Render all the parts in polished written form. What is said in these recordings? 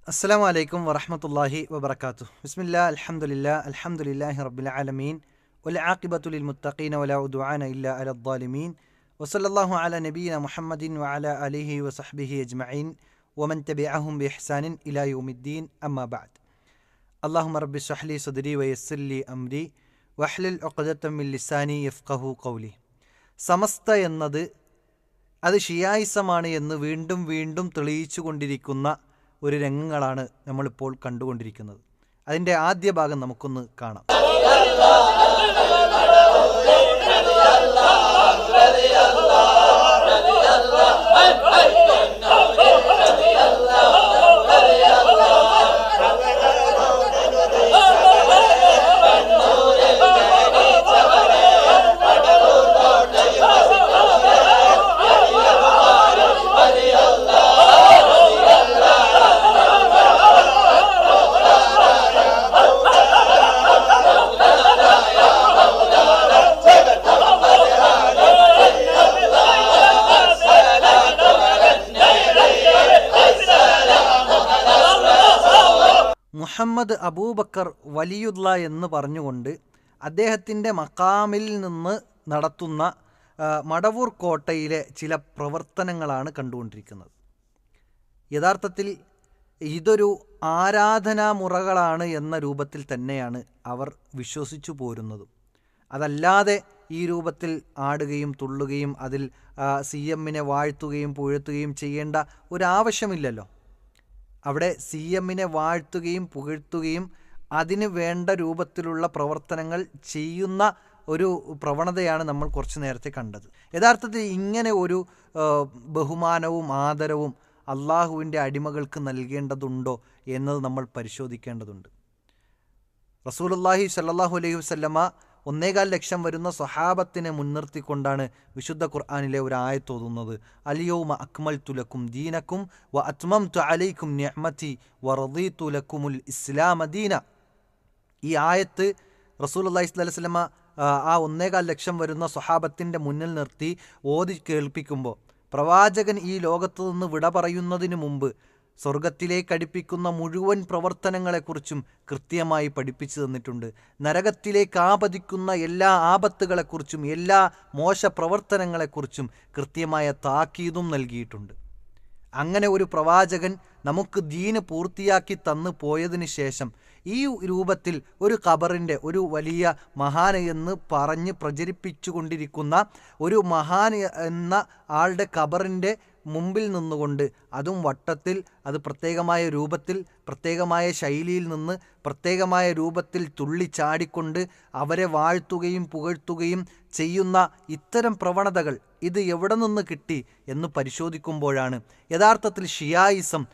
അസ്സലാമു അലൈക്കും വറഹ്മത്തുള്ളാഹി വബറകാതുഹു. ബിസ്മില്ലാഹി അൽഹംദുലില്ലാഹി റബ്ബിൽ ആലമീൻ വൽ ആഖിബത്തു ലിൽ മുത്തഖീന വലാ ഉദ്വാന ഇല്ലാ അലൽ ളാലിമീൻ വസല്ലല്ലാഹു അലാ നബിയിന മുഹമ്മദിൻ വഅലാ ആലിഹി വസഹ്ബിഹി അജ്മഈൻ വമൻ തബിഅഹും ബിഇഹ്സാനിൻ ഇലാ യൗമിദ്ദീൻ അമ്മാ ബഅദ്. അല്ലാഹുമ്മ റബ്ബി ഇശ്റഹ് ലി സദ്രി വയസ്സിർ ലി അംരി വഹ്ലുൽ ഉഖ്ദതം മിൻ ലിസാനി യഫ്ഖഹു ഖൗലി. സമസ്ത എന്നത് അത് ഷിയായിസമാണ് എന്ന് വീണ്ടും വീണ്ടും തെളിയിച്ചു കൊണ്ടിരിക്കുന്ന ഒരു രംഗങ്ങളാണ് നമ്മളിപ്പോൾ കണ്ടുകൊണ്ടിരിക്കുന്നത്. അതിൻ്റെ ആദ്യ ഭാഗം നമുക്കൊന്ന് കാണാം. മുഹമ്മദ് അബൂബക്കർ വലിയുള്ള എന്ന് പറഞ്ഞുകൊണ്ട് അദ്ദേഹത്തിൻ്റെ മക്കാമിൽ നിന്ന് നടത്തുന്ന മടവൂർ കോട്ടയിലെ ചില പ്രവർത്തനങ്ങളാണ് കണ്ടുകൊണ്ടിരിക്കുന്നത്. യഥാർത്ഥത്തിൽ ഇതൊരു ആരാധനാമുറകളാണ് എന്ന രൂപത്തിൽ തന്നെയാണ് അവർ വിശ്വസിച്ചു പോരുന്നതും. അതല്ലാതെ ഈ രൂപത്തിൽ ആടുകയും തുള്ളുകയും അതിൽ CMനെ വാഴ്ത്തുകയും പുകഴ്ത്തുകയും ചെയ്യേണ്ട ഒരാവശ്യമില്ലല്ലോ. അവിടെ CMനെ വാഴ്ത്തുകയും പുകഴ്ത്തുകയും അതിന് വേണ്ട രൂപത്തിലുള്ള പ്രവർത്തനങ്ങൾ ചെയ്യുന്ന ഒരു പ്രവണതയാണ് നമ്മൾ കുറച്ച് നേരത്തെ കണ്ടത്. യഥാർത്ഥത്തിൽ ഇങ്ങനെ ഒരു ബഹുമാനവും ആദരവും അള്ളാഹുവിൻ്റെ അടിമകൾക്ക് നൽകേണ്ടതുണ്ടോ എന്നത് നമ്മൾ പരിശോധിക്കേണ്ടതുണ്ട്. റസൂലുള്ളാഹി സ്വല്ലല്ലാഹു അലൈഹി വസല്ലമ 1.25 ലക്ഷം വരുന്ന സ്വഹാബത്തിനെ മുൻനിർത്തിക്കൊണ്ടാണ് വിശുദ്ധ ഖുർആനിലെ ഒരു ആയത്ത് ഓതുന്നത്. അൽയൗമ അക്മൽതു ലക്കും ദീനക്കും വ അത്മംതു അലൈക്കും നിഅമതി വ റദീതു ലക്കുമുൽ ഇസ്ലാമ ദീന. ഈ ആയത്ത് റസൂലുള്ളാഹി സ്വല്ലല്ലാഹു അലൈഹി വസല്ലമ ആ 1.25 ലക്ഷം വരുന്ന സ്വഹാബത്തിൻ്റെ മുന്നിൽ നിർത്തി ഓതി കേൾപ്പിക്കുമ്പോൾ പ്രവാചകൻ ഈ ലോകത്തു നിന്ന് വിട പറയുന്നതിന് മുമ്പ് സ്വർഗത്തിലേക്ക് അടുപ്പിക്കുന്ന മുഴുവൻ പ്രവർത്തനങ്ങളെക്കുറിച്ചും കൃത്യമായി പഠിപ്പിച്ചു തന്നിട്ടുണ്ട്. നരകത്തിലേക്ക് ആപതിക്കുന്ന എല്ലാ ആപത്തുകളെക്കുറിച്ചും എല്ലാ മോശ പ്രവർത്തനങ്ങളെക്കുറിച്ചും കൃത്യമായ താക്കീതും നൽകിയിട്ടുണ്ട്. അങ്ങനെ ഒരു പ്രവാചകൻ നമുക്ക് ദീന് പൂർത്തിയാക്കി തന്നു പോയതിന് ശേഷം ഈ രൂപത്തിൽ ഒരു ഖബറിൻ്റെ ഒരു വലിയ മഹാൻ എന്ന് പറഞ്ഞ് പ്രചരിപ്പിച്ചു കൊണ്ടിരിക്കുന്ന ഒരു മഹാൻ എന്ന ആളുടെ ഖബറിൻ്റെ മുമ്പിൽ നിന്നുകൊണ്ട് അതും വട്ടത്തിൽ അത് പ്രത്യേകമായ രൂപത്തിൽ പ്രത്യേകമായ ശൈലിയിൽ നിന്ന് പ്രത്യേകമായ രൂപത്തിൽ തുള്ളിച്ചാടിക്കൊണ്ട് അവരെ വാഴ്ത്തുകയും പുകഴ്ത്തുകയും ചെയ്യുന്ന ഇത്തരം പ്രവണതകൾ ഇത് എവിടെ നിന്ന് കിട്ടി എന്ന് പരിശോധിക്കുമ്പോഴാണ് യഥാർത്ഥത്തിൽ ഷിയായിസം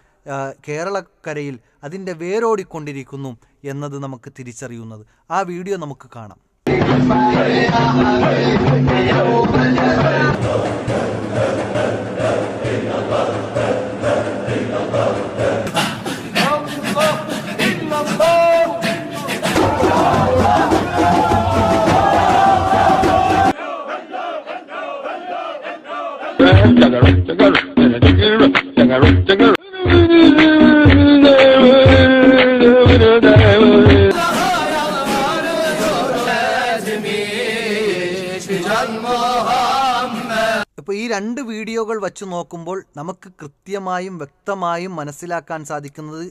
കേരളക്കരയിൽ അതിൻ്റെ വേരോടിക്കൊണ്ടിരിക്കുന്നു എന്നത് നമുക്ക് തിരിച്ചറിയുന്നത്. ആ വീഡിയോ നമുക്ക് കാണാം. ഇപ്പോൾ ഈ രണ്ട് വീഡിയോകൾ വച്ച് നോക്കുമ്പോൾ നമുക്ക് കൃത്യമായും വ്യക്തമായും മനസ്സിലാക്കാൻ സാധിക്കുന്നത്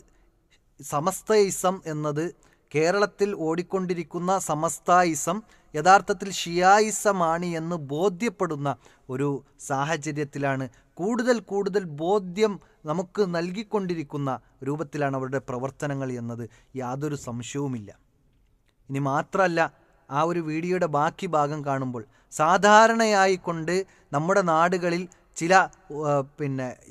സമസ്തയിസം എന്നത് കേരളത്തിൽ ഓടിക്കൊണ്ടിരിക്കുന്ന സമസ്തായിസം യഥാർത്ഥത്തിൽ ഷിയായിസമാണ് എന്ന് ബോധ്യപ്പെടുന്ന ഒരു സാഹചര്യത്തിലാണ് കൂടുതൽ ബോധ്യം നമുക്ക് നൽകിക്കൊണ്ടിരിക്കുന്ന രൂപത്തിലാണ് അവരുടെ പ്രവർത്തനങ്ങൾ എന്നത് യാതൊരു സംശയവുമില്ല. ഇനി മാത്രമല്ല, ആ ഒരു വീഡിയോയുടെ ബാക്കി ഭാഗം കാണുമ്പോൾ സാധാരണയായിക്കൊണ്ട് നമ്മുടെ നാടുകളിൽ ചില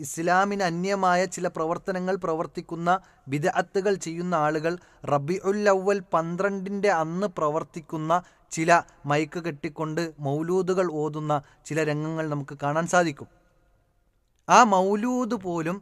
ഇസ്ലാമിന് അന്യമായ ചില പ്രവർത്തനങ്ങൾ പ്രവർത്തിക്കുന്ന ബിദ്അത്തുകൾ ചെയ്യുന്ന ആളുകൾ റബീഉൽ അവ്വൽ 12 അന്ന് പ്രവർത്തിക്കുന്ന ചില മൈക്ക് കെട്ടിക്കൊണ്ട് മൗലൂദുകൾ ഓതുന്ന ചില രംഗങ്ങൾ നമുക്ക് കാണാൻ സാധിക്കും. ആ മൗലൂദ് പോലും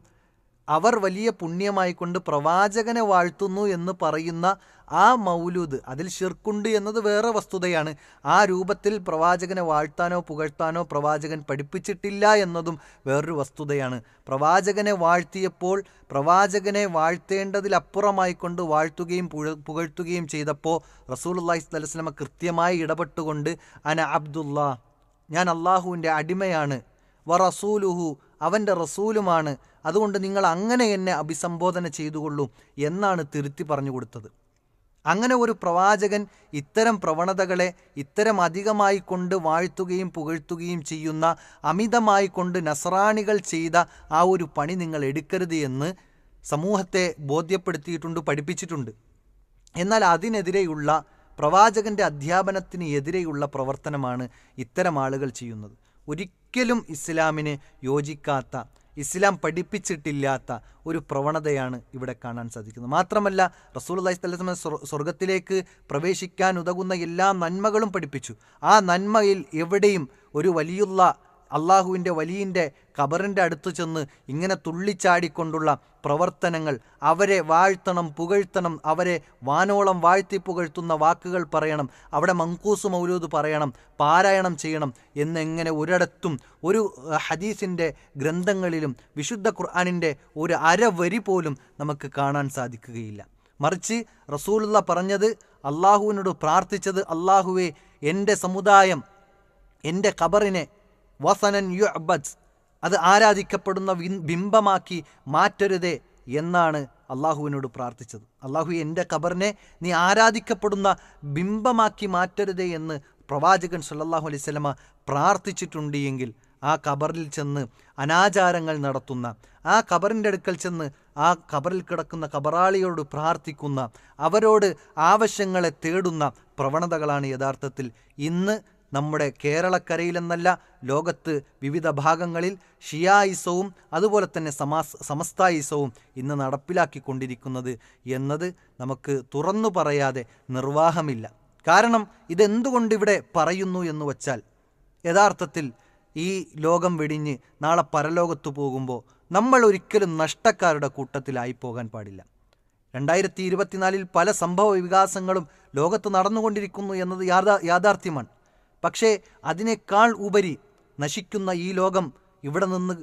അവർ വലിയ പുണ്യമായിക്കൊണ്ട് പ്രവാചകനെ വാഴ്ത്തുന്നു എന്ന് പറയുന്ന ആ മൗലൂദ്, അതിൽ ശിർക്കുണ്ട് എന്നത് വേറെ വസ്തുതയാണ്. ആ രൂപത്തിൽ പ്രവാചകനെ വാഴ്ത്താനോ പുകഴ്ത്താനോ പ്രവാചകൻ പഠിപ്പിച്ചിട്ടില്ല എന്നതും വേറൊരു വസ്തുതയാണ്. പ്രവാചകനെ വാഴ്ത്തിയപ്പോൾ പ്രവാചകനെ വാഴ്ത്തേണ്ടതിലപ്പുറമായിക്കൊണ്ട് വാഴ്ത്തുകയും പുകഴ്ത്തുകയും ചെയ്തപ്പോൾ റസൂലുള്ളാഹി സ്വല്ലല്ലാഹു അലൈഹി വസല്ലം കൃത്യമായി ഇടപെട്ടുകൊണ്ട് അന അബ്ദുല്ലാ, ഞാൻ അള്ളാഹുവിൻ്റെ അടിമയാണ്, വ റസൂലുഹു, അവൻ്റെ റസൂലുമാണ്, അതുകൊണ്ട് നിങ്ങൾ അങ്ങനെ എന്നെ അഭിസംബോധന ചെയ്തുകൊള്ളൂ എന്നാണ് തിരുത്തി പറഞ്ഞു കൊടുത്തത്. അങ്ങനെ ഒരു പ്രവാചകൻ ഇത്തരം പ്രവണതകളെ ഇത്തരം അധികമായി കൊണ്ട് വാഴ്ത്തുകയും പുകഴ്ത്തുകയും ചെയ്യുന്ന, അമിതമായി കൊണ്ട് നസ്രാണികൾ ചെയ്ത ആ ഒരു പണി നിങ്ങൾ എടുക്കരുത് എന്ന് സമൂഹത്തെ ബോധ്യപ്പെടുത്തിയിട്ടുണ്ട്, പഠിപ്പിച്ചിട്ടുണ്ട്. എന്നാൽ അതിനെതിരെയുള്ള പ്രവാചകൻ്റെ അധ്യാപനത്തിന് എതിരെയുള്ള പ്രവർത്തനമാണ് ഇത്തരം ആളുകൾ ചെയ്യുന്നത്. ഒരിക്കലും ഇസ്ലാമിന് യോജിക്കാത്ത, ഇസ്ലാം പഠിപ്പിച്ചിട്ടില്ലാത്ത ഒരു പ്രവണതയാണ് ഇവിടെ കാണാൻ സാധിക്കുന്നത്. മാത്രമല്ല റസൂലുള്ളാഹി സ്വല്ലല്ലാഹു അലൈഹി വസല്ലം സ്വർഗത്തിലേക്ക് പ്രവേശിക്കാൻ ഉതകുന്ന എല്ലാ നന്മകളും പഠിപ്പിച്ചു. ആ നന്മയിൽ എവിടെയും ഒരു വലിയുള്ള അള്ളാഹുവിൻ്റെ വലിയൻ്റെ ഖബറിൻ്റെ അടുത്ത് ചെന്ന് ഇങ്ങനെ തുള്ളിച്ചാടിക്കൊണ്ടുള്ള പ്രവർത്തനങ്ങൾ, അവരെ വാഴ്ത്തണം പുകഴ്ത്തണം, അവരെ വാനോളം വാഴ്ത്തി പുകഴ്ത്തുന്ന വാക്കുകൾ പറയണം, അവിടെ മങ്കൂസ് മൗലൂദ് പറയണം, പാരായണം ചെയ്യണം എന്നെങ്ങനെ ഒരിടത്തും ഒരു ഹദീസിൻ്റെ ഗ്രന്ഥങ്ങളിലും വിശുദ്ധ ഖുർആനിൻ്റെ ഒരു അരവരി പോലും നമുക്ക് കാണാൻ സാധിക്കുകയില്ല. മറിച്ച് റസൂലുള്ള പറഞ്ഞത്, അള്ളാഹുവിനോട് പ്രാർത്ഥിച്ചത്, അള്ളാഹുവേ എൻ്റെ സമുദായം എൻ്റെ ഖബറിനെ വസനൻ യുഅബദ്, അത് ആരാധിക്കപ്പെടുന്ന ബിംബമാക്കി മാറ്റരുതേ എന്നാണ് അള്ളാഹുവിനോട് പ്രാർത്ഥിച്ചത്. അള്ളാഹു എൻ്റെ ഖബറിനെ നീ ആരാധിക്കപ്പെടുന്ന ബിംബമാക്കി മാറ്റരുതേ എന്ന് പ്രവാചകൻ സല്ലല്ലാഹു അലൈഹി വസല്ലമ പ്രാർത്ഥിച്ചിട്ടുണ്ട് എങ്കിൽ ആ ഖബറിൽ ചെന്ന് അനാചാരങ്ങൾ നടത്തുന്ന, ആ ഖബറിൻ്റെ അടുക്കൽ ചെന്ന് ആ ഖബറിൽ കിടക്കുന്ന ഖബറാളിയോട് പ്രാർത്ഥിക്കുന്ന, അവരോട് ആവശ്യങ്ങളെ തേടുന്ന പ്രവണതകളാണ് യഥാർത്ഥത്തിൽ ഇന്ന് നമ്മുടെ കേരളക്കരയിലെന്നല്ല ലോകത്ത് വിവിധ ഭാഗങ്ങളിൽ ഷിയായിസവും അതുപോലെ തന്നെ സമസ്തായിസവും ഇന്ന് നടപ്പിലാക്കിക്കൊണ്ടിരിക്കുന്നത് എന്നത് നമുക്ക് തുറന്നു പറയാതെ നിർവാഹമില്ല. കാരണം ഇതെന്തുകൊണ്ട് ഇവിടെ പറയുന്നു എന്ന് വച്ചാൽ, യഥാർത്ഥത്തിൽ ഈ ലോകം വെടിഞ്ഞ് നാളെ പരലോകത്ത് പോകുമ്പോൾ നമ്മൾ ഒരിക്കലും നഷ്ടക്കാരുടെ കൂട്ടത്തിലായി പോകാൻ പാടില്ല. 2024 പല സംഭവ വികാസങ്ങളും ലോകത്ത് നടന്നുകൊണ്ടിരിക്കുന്നു എന്നത് യാഥാർത്ഥ്യമാണ്. പക്ഷേ അതിനേക്കാൾ ഉപരി നശിക്കുന്ന ഈ ലോകം ഇവിടെ നിന്ന്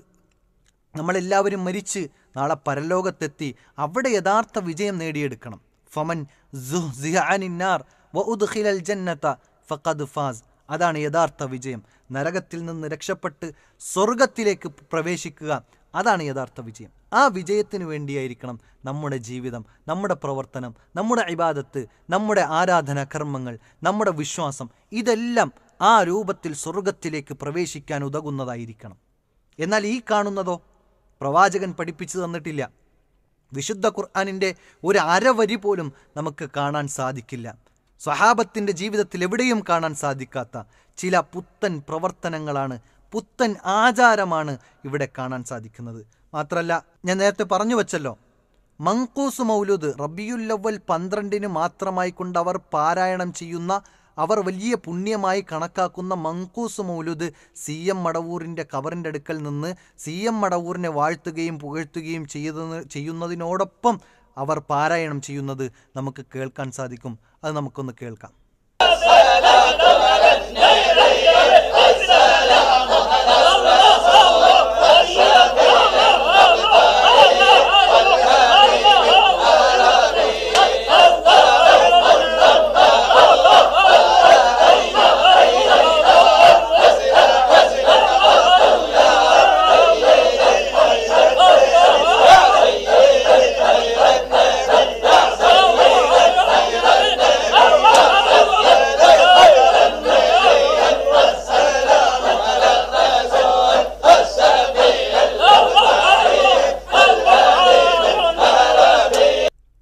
നമ്മളെല്ലാവരും മരിച്ച് നാളെ പരലോകത്തെത്തി അവിടെ യഥാർത്ഥ വിജയം നേടിയെടുക്കണം. ഫമൻ സുഹ്സിഹ അനിന്നാർ വഉദ്ഖിലൽ ജന്നത ഫഖദ് ഫാസ്, അതാണ് യഥാർത്ഥ വിജയം. നരകത്തിൽ നിന്ന് രക്ഷപ്പെട്ട് സ്വർഗത്തിലേക്ക് പ്രവേശിക്കുക, അതാണ് യഥാർത്ഥ വിജയം. ആ വിജയത്തിന് വേണ്ടിയായിരിക്കണം നമ്മുടെ ജീവിതം, നമ്മുടെ പ്രവർത്തനം, നമ്മുടെ ഇബാദത്ത്, നമ്മുടെ ആരാധനാ കർമ്മങ്ങൾ, നമ്മുടെ വിശ്വാസം, ഇതെല്ലാം ആ രൂപത്തിൽ സ്വർഗത്തിലേക്ക് പ്രവേശിക്കാൻ ഉതകുന്നതായിരിക്കണം. എന്നാൽ ഈ കാണുന്നതോ പ്രവാചകൻ പഠിപ്പിച്ചു തന്നിട്ടില്ല. വിശുദ്ധ ഖുർആനിൻ്റെ ഒരു അരവരി പോലും നമുക്ക് കാണാൻ സാധിക്കില്ല. സ്വഹാബത്തിൻ്റെ ജീവിതത്തിൽ എവിടെയും കാണാൻ സാധിക്കാത്ത ചില പുത്തൻ പ്രവർത്തനങ്ങളാണ്, പുത്തൻ ആചാരമാണ് ഇവിടെ കാണാൻ സാധിക്കുന്നത്. മാത്രമല്ല, ഞാൻ നേരത്തെ പറഞ്ഞു വച്ചല്ലോ, മങ്കൂസ് മൗലൂദ് റബിയുൽ അവ്വൽ 12 മാത്രമായി കൊണ്ട് അവർ പാരായണം ചെയ്യുന്ന, അവർ വലിയ പുണ്യമായി കണക്കാക്കുന്ന മങ്കൂസ് മൗലൂദ് CM മടവൂരിൻ്റെ ഖബറിൻ്റെ അടുക്കൽ നിന്ന് CM മടവൂരിനെ വാഴ്ത്തുകയും പുകഴ്ത്തുകയും ചെയ്യുന്നതിനോടൊപ്പം അവർ പാരായണം ചെയ്യുന്നത് നമുക്ക് കേൾക്കാൻ സാധിക്കും. അത് നമുക്കൊന്ന് കേൾക്കാം.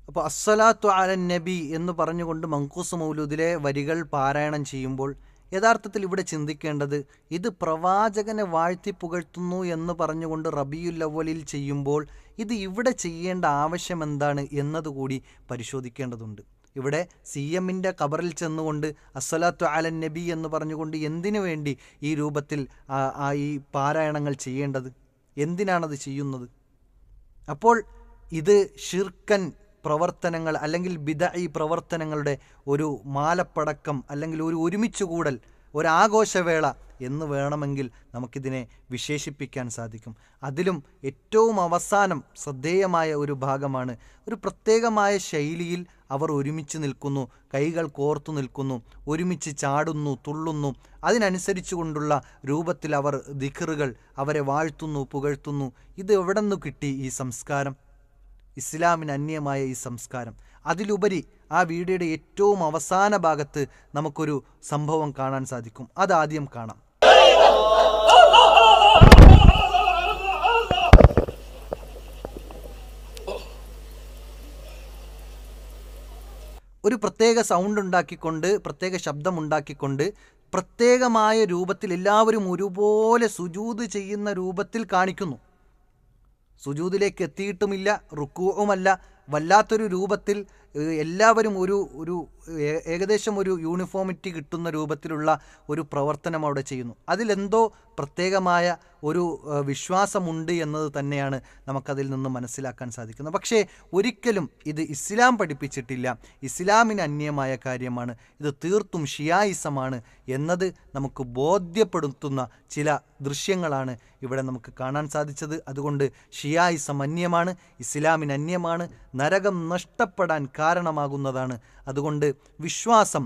അപ്പോൾ അസ്സലാത്തു അലൻ നബി എന്ന് പറഞ്ഞുകൊണ്ട് മങ്കൂസ് മൗലൂദിലെ വരികൾ പാരായണം ചെയ്യുമ്പോൾ യഥാർത്ഥത്തിൽ ഇവിടെ ചിന്തിക്കേണ്ടത്, ഇത് പ്രവാചകനെ വാഴ്ത്തി പുകഴ്ത്തുന്നു എന്ന് പറഞ്ഞുകൊണ്ട് റബിയുൽ അവ്വലിൽ ചെയ്യുമ്പോൾ ഇത് ഇവിടെ ചെയ്യേണ്ട ആവശ്യം എന്താണ് എന്നതുകൂടി പരിശോധിക്കേണ്ടതുണ്ട്. ഇവിടെ CMൻ്റെ ഖബറിൽ ചെന്നുകൊണ്ട് അസ്സലാത്തു അലൻ നബി എന്ന് പറഞ്ഞുകൊണ്ട് എന്തിനു വേണ്ടി ഈ രൂപത്തിൽ ഈ പാരായണങ്ങൾ ചെയ്യേണ്ടത്? എന്തിനാണത് ചെയ്യുന്നത്? അപ്പോൾ ഇത് ഷിർക്കൻ പ്രവർത്തനങ്ങൾ അല്ലെങ്കിൽ ബിദഈ പ്രവർത്തനങ്ങളുടെ ഒരു മാലപ്പടക്കം അല്ലെങ്കിൽ ഒരു ഒരുമിച്ചുകൂടൽ, ഒരാഘോഷവേള എന്ന് വേണമെങ്കിൽ നമുക്കിതിനെ വിശേഷിപ്പിക്കാൻ സാധിക്കും. അതിലും ഏറ്റവും അവസാനം ശ്രദ്ധേയമായ ഒരു ഭാഗമാണ്, ഒരു പ്രത്യേകമായ ശൈലിയിൽ അവർ ഒരുമിച്ച് നിൽക്കുന്നു, കൈകൾ കോർത്തു നിൽക്കുന്നു, ഒരുമിച്ച് ചാടുന്നു, തുള്ളുന്നു. അതിനനുസരിച്ചു കൊണ്ടുള്ള രൂപത്തിൽ അവർ ദിക്റുകൾ, അവരെ വാഴ്ത്തുന്നു, പുകഴ്ത്തുന്നു. ഇത് എവിടെ നിന്ന് കിട്ടി ഈ സംസ്കാരം? ഇസ്ലാമിന് അന്യമായ ഈ സംസ്കാരം. അതിലുപരി ആ വീഡിയോയുടെ ഏറ്റവും അവസാന ഭാഗത്ത് നമുക്കൊരു സംഭവം കാണാൻ സാധിക്കും. അതാദ്യം കാണാം. ഒരു പ്രത്യേക സൗണ്ട് ഉണ്ടാക്കിക്കൊണ്ട്, പ്രത്യേക ശബ്ദമുണ്ടാക്കിക്കൊണ്ട്, പ്രത്യേകമായ രൂപത്തിൽ എല്ലാവരും ഒരുപോലെ സുജൂദ് ചെയ്യുന്ന രൂപത്തിൽ കാണിക്കുന്നു. സുജൂദിലേക്ക് എത്തിയിട്ടുമില്ല, റുക്കൂഉമല്ല, വല്ലാത്തൊരു രൂപത്തിൽ എല്ലാവരും ഒരു ഏകദേശം ഒരു യൂണിഫോമിറ്റി കിട്ടുന്ന രൂപത്തിലുള്ള ഒരു പ്രവർത്തനം അവിടെ ചെയ്യുന്നു. അതിലെന്തോ പ്രത്യേകമായ ഒരു വിശ്വാസമുണ്ട് എന്നത് തന്നെയാണ് നമുക്കതിൽ നിന്ന് മനസ്സിലാക്കാൻ സാധിക്കുന്നത്. പക്ഷേ ഒരിക്കലും ഇത് ഇസ്ലാം പഠിപ്പിച്ചിട്ടില്ല, ഇസ്ലാമിന് അന്യമായ കാര്യമാണ്, ഇത് തീർത്തും ഷിയായിസമാണ് എന്നത് നമുക്ക് ബോധ്യപ്പെടുത്തുന്ന ചില ദൃശ്യങ്ങളാണ് ഇവിടെ നമുക്ക് കാണാൻ സാധിച്ചത്. അതുകൊണ്ട് ഷിയായിസം അന്യമാണ്, ഇസ്ലാമിന് അന്യമാണ്, നരകം നഷ്ടപ്പെടാൻ കാരണമാകുന്നതാണ്. അതുകൊണ്ട് വിശ്വാസം,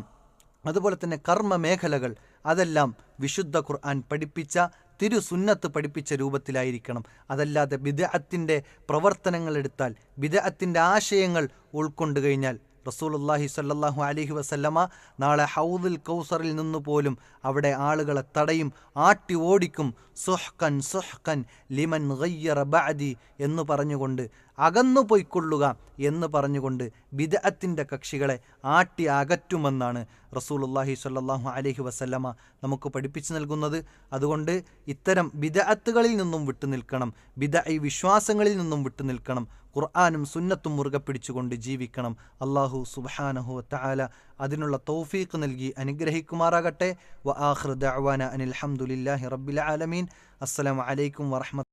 അതുപോലെ തന്നെ കർമ്മ മേഖലകൾ, അതെല്ലാം വിശുദ്ധ ഖുർആൻ പഠിപ്പിച്ച, തിരുസുന്നത്ത് പഠിപ്പിച്ച രൂപത്തിലായിരിക്കണം. അതല്ലാതെ ബിദ്അത്തിന്റെ പ്രവർത്തനങ്ങൾ എടുത്താൽ, ബിദ്അത്തിന്റെ ആശയങ്ങൾ ഉൾക്കൊണ്ടു കഴിഞ്ഞാൽ റസൂലുള്ളാഹി സ്വല്ലല്ലാഹു അലൈഹി വസല്ലമ നാളെ ഹൗദുൽ കൗസറിൽ നിന്ന് പോലും അവിടെ ആളുകളെ തടയും, ആട്ടി ഓടിക്കും. സുഹ്കൻ സുഹ്കൻ ലിമൻ ഗയ്യറ ബഅദി എന്ന് പറഞ്ഞുകൊണ്ട്, അകന്നു പോയിക്കൊള്ളുക എന്ന് പറഞ്ഞുകൊണ്ട് ബിദ്അത്തിന്റെ കക്ഷികളെ ആട്ടി അകറ്റുമെന്നാണ് റസൂലുള്ളാഹി സ്വല്ലല്ലാഹു അലൈഹി വസല്ലമ നമുക്ക് പഠിപ്പിച്ചു നൽകുന്നത്. അതുകൊണ്ട് ഇത്തരം ബിദ്അത്തുകളിൽ നിന്നും വിട്ടുനിൽക്കണം, ബിദ്അഈ വിശ്വാസങ്ങളിൽ നിന്നും വിട്ടുനിൽക്കണം, ഖുർആനും സുന്നത്തും മുറുകെ പിടിച്ചുകൊണ്ട് ജീവിക്കണം. അല്ലാഹു സുബ്ഹാനഹു വ തആല അതിനുള്ള തൗഫീഖ് നൽകി അനുഗ്രഹിക്കുമാറാകട്ടെ. വ ആഖിറു ദഅ്വാന അനിൽ ഹംദുലില്ലാഹി റബ്ബിൽ ആലമീൻ. അസ്സലാമു അലൈക്കും വറഹ്മത്തുള്ളാഹി